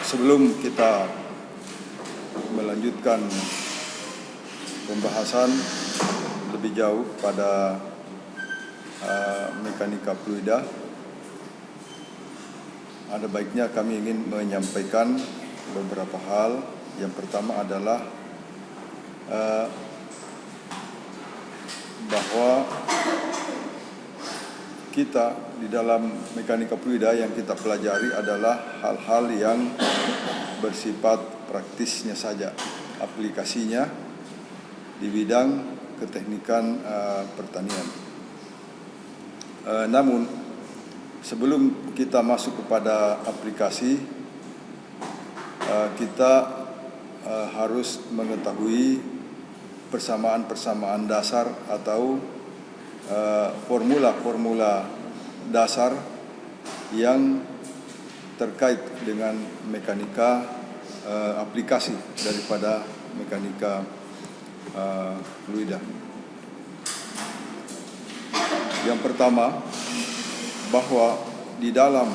Sebelum kita melanjutkan pembahasan lebih jauh pada mekanika fluida, ada baiknya kami ingin menyampaikan beberapa hal. Yang pertama adalah bahwa kita di dalam mekanika fluida yang kita pelajari adalah hal-hal yang bersifat praktisnya saja, aplikasinya di bidang keteknikan pertanian. Namun sebelum kita masuk kepada aplikasi, kita harus mengetahui persamaan-persamaan dasar atau formula-formula dasar yang terkait dengan mekanika aplikasi daripada mekanika fluida. Yang pertama, bahwa di dalam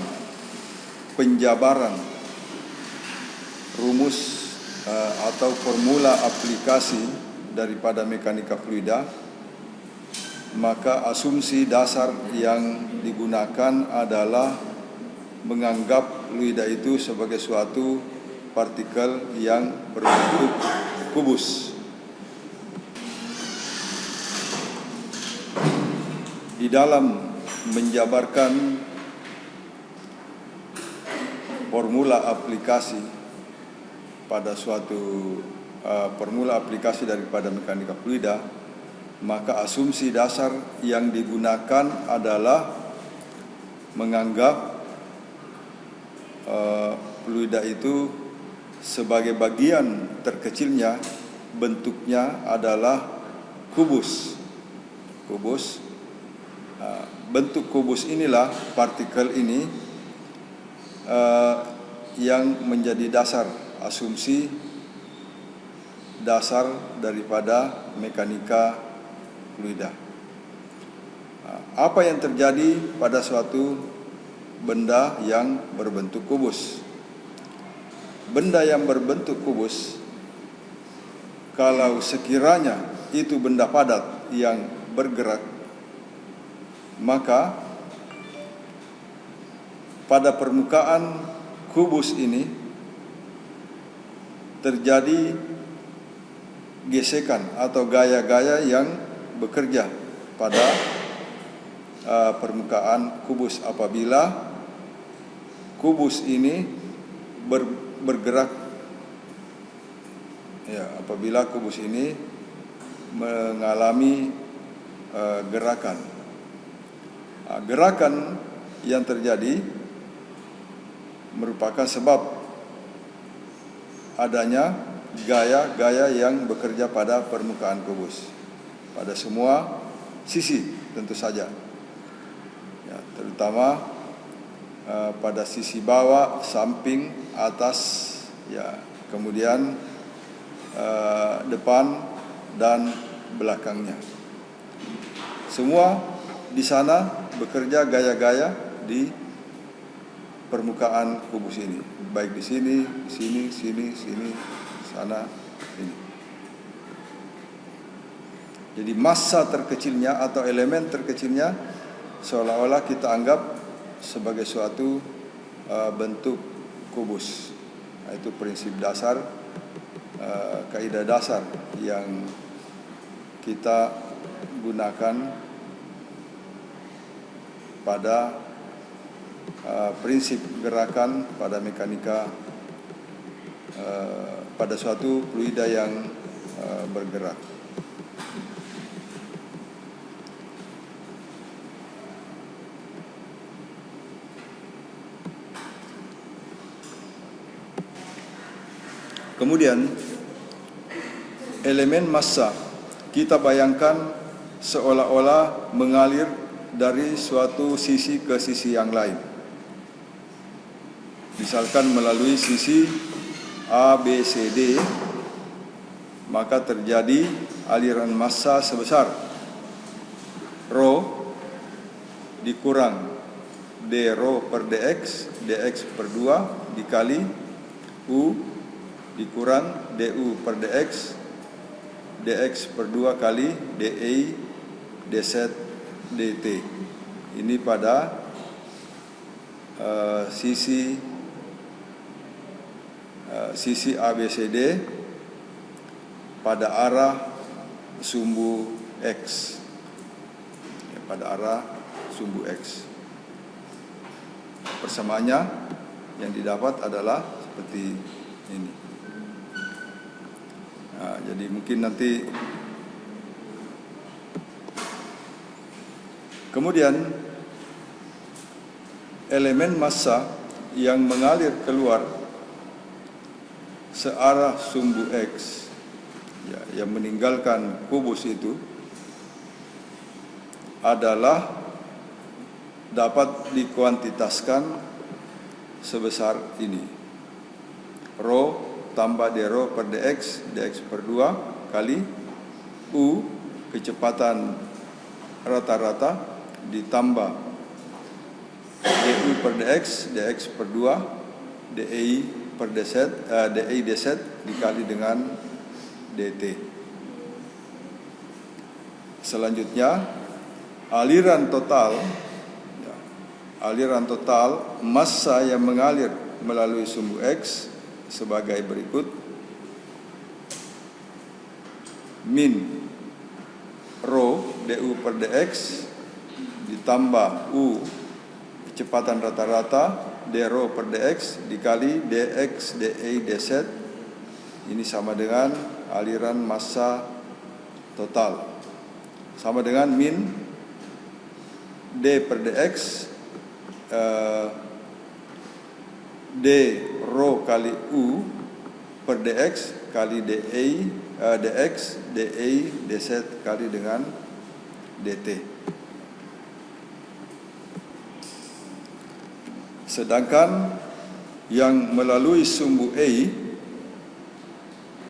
penjabaran rumus atau formula aplikasi daripada mekanika fluida, maka asumsi dasar yang digunakan adalah menganggap fluida itu sebagai suatu partikel yang berbentuk kubus. Di dalam menjabarkan formula aplikasi pada suatu formula aplikasi daripada mekanika fluida, maka asumsi dasar yang digunakan adalah menganggap fluida itu sebagai bagian terkecilnya bentuknya adalah kubus. Bentuk kubus inilah, partikel ini yang menjadi dasar, asumsi dasar daripada mekanika fluida. Apa yang terjadi pada suatu benda yang berbentuk kubus? Benda yang berbentuk kubus, kalau sekiranya itu benda padat yang bergerak, maka pada permukaan kubus ini terjadi gesekan atau gaya-gaya yang bekerja pada permukaan kubus apabila kubus ini bergerak. Apabila kubus ini mengalami gerakan. Gerakan yang terjadi merupakan sebab adanya gaya-gaya yang bekerja pada permukaan kubus pada semua sisi tentu saja, terutama pada sisi bawah, samping, atas, kemudian depan dan belakangnya. Semua di sana bekerja gaya-gaya di permukaan kubus ini, baik di sini, sini, sana, ini. Jadi massa terkecilnya atau elemen terkecilnya seolah-olah kita anggap sebagai suatu bentuk kubus. Itu prinsip dasar, kaidah dasar yang kita gunakan pada prinsip gerakan pada mekanika pada suatu fluida yang bergerak. Kemudian elemen massa kita bayangkan seolah-olah mengalir dari suatu sisi ke sisi yang lain. Misalkan melalui sisi A, B, C, D, maka terjadi aliran massa sebesar rho dikurang d rho per dx, dx per 2 dikali U dikurang du per dx, dx per 2 kali di dz dt. Ini pada sisi ABCD pada arah sumbu X. Ya, pada arah sumbu X. Persamaannya yang didapat adalah seperti ini. Nah, jadi mungkin nanti kemudian elemen massa yang mengalir keluar searah sumbu X, ya, yang meninggalkan kubus itu adalah dapat dikuantitaskan sebesar ini. Rho tambah d rho per dx, dx per 2 kali U kecepatan rata-rata ditambah du per dx, dx per 2 di per dz, di dz dikali dengan dt. Selanjutnya aliran total massa yang mengalir melalui sumbu X sebagai berikut: min rho du per dx ditambah U kecepatan rata-rata d rho per dx dikali dx di dz. Ini sama dengan aliran massa total, sama dengan min d per dx d rho kali U per dx kali dx di dz kali dengan dt. Sedangkan yang melalui sumbu A